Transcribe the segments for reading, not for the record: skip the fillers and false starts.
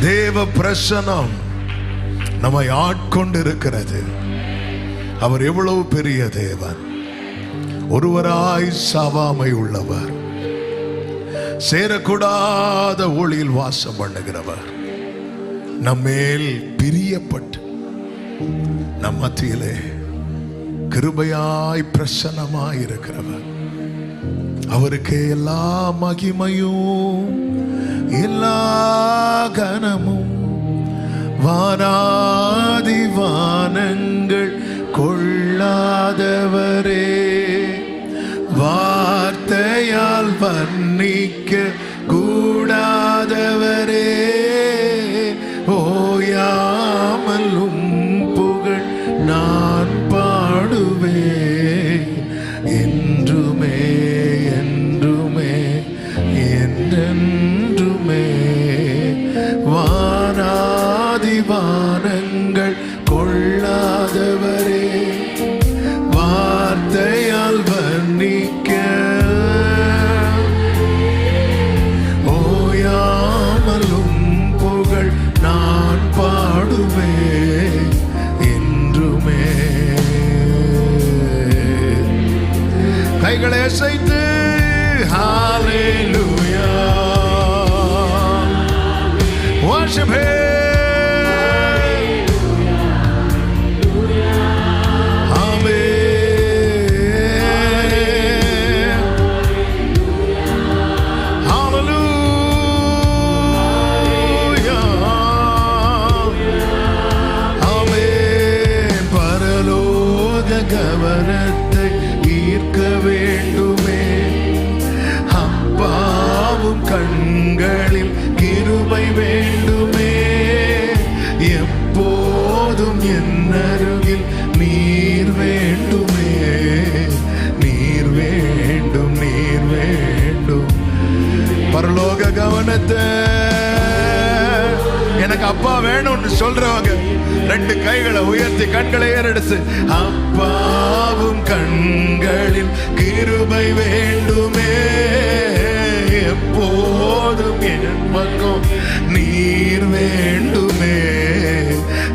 தேவ பிரசன்னம் நம்மை ஆட்கொண்டிருக்கிறது. அவர் எவ்வளவு பெரிய தேவன். ஒருவராய் சாவாமை உள்ளவர், சேரக்கூடாத ஒளியில் வாசம் பண்ணுகிறவர், நம்மேல் பிரியப்பட்டு நம் மத்தியிலே கிருபையாய் பிரசன்னமாய் இருக்கிறவர். அவருக்கு எல்லா மகிமையும் எல்லா கனமும் வானாதி வானங்கள் கொள்ளாதவரே, வார்த்தையால் வர்ணிக்க கூடாதவரே, ஓயாமலும் புகழ் நான் பாடுவேன் என்றுமே என்றுமே என்றென்றுமே. வானாதி வானங்கள் கொள்ளாதவரே, வார்த்தையால் வர்ணிக்க ஓயாமலும் புகழ் நான் பாடுவேன் என்றுமே. கைகளை அசைத்து ஹalleluya worship him. கவனத்தை ஈர்க்க வேண்டுமே, அப்பாவும் கண்களில் கிருபை வேண்டுமே, எப்போதும் என் அருகில் நீர் வேண்டுமே, நீர் வேண்டும் நீர் வேண்டும். பரலோக கவனத்தை எனக்கு அப்பா வேணும்னு சொல்றவங்க ரெண்டு கைகளை உயர்த்தி கண்களை ஏறெடுத்து, அப்பாவும் கண்களில் கிருபை வேண்டுமே, எப்போதும் என் பக்கம் நீர் வேண்டுமே,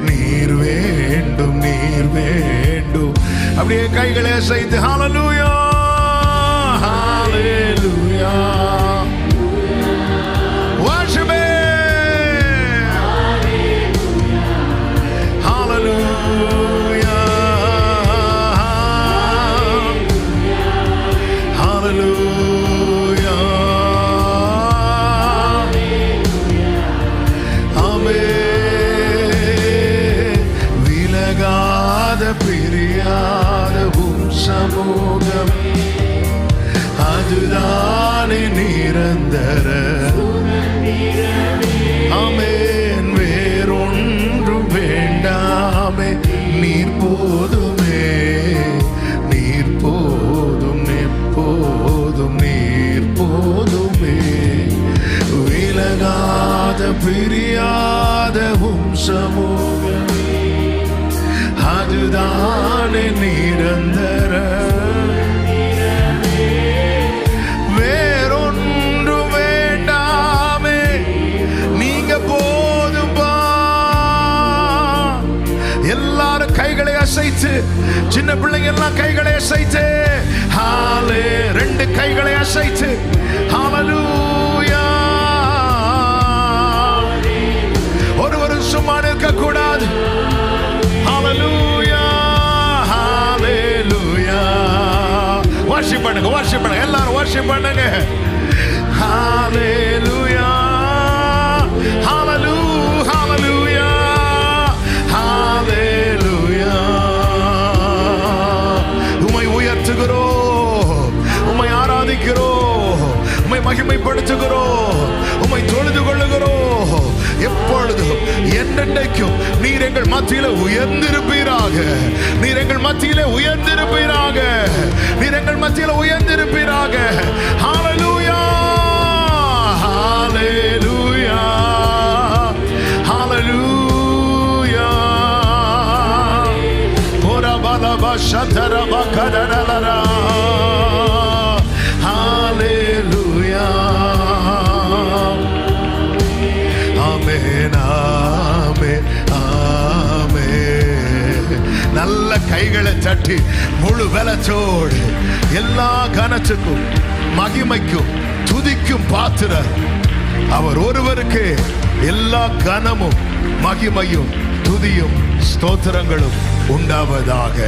நீர் வேண்டும் நீர் வேண்டும். அப்படியே கைகளை அசைத்து ஹalleluya ஹalleluya worship him. Hallelujah, hallelujah, amen. விலகாத பிரியாத சமூகம் அதுதானே நிரந்தர. ஆமென். வேறொன்றும் வேண்டாமே, நீர் போதுமே, நீர் போதும் எப்போதும் நீர் போதுமே. விலகாத பிரியாத சமூகம் அதுதானே நிரந்தர. வேறொன்றும் வேண்டாமே, நீங்க போதும்பா. எல்லாரும் கைகளை அசைத்து, சின்ன பிள்ளைங்க எல்லாம் கைகளை அசைத்து ஹாலே, ரெண்டு கைகளை அசைத்து ஹalleluya. ஒருவரும் சும்மா நிற்க கூடாது. ஹalleluya ஹalleluya. வர்ஷிப் பண்ணுங்க, வர்ஷிப் பண்ணுங்க, எல்லாரும் வர்ஷிப் பண்ணுங்க. ஹalleluya ஹalleluya ஹalleluya ஹalleluya. உம்மை உயர்த்துகிறோம், உம்மை ஆராதிக்கிறோம், உம்மை மகிமைப்படுத்துகிறோம், உம்மை தொழுது கொள்ளுகிறோம். எப்பொழுதும் என்னென்னைக்கும் நீர் எங்கள் மத்தியில உயர்ந்திருப்பீராக, நீர் எங்கள் மத்தியில உயர்ந்திருப்பீராக, நீர் எங்கள் மத்தியில உயர்ந்திருப்பீராக. ஹalleluya ஹalleluya ஹalleluya. ora bala bashatara bakadara hallelujah. ஆமென் ஆமென் ஆமென். நல்ல கைகளை தட்டி முழு பலத்தோடு எல்லா கனத்துக்கும் மகிமைக்கும் துதிக்கும் பாத்திரர் அவர் ஒருவருக்கு எல்லா கனமும் மகிமையும் துதியும் ஸ்தோத்திரங்களும் உண்டாவதாக.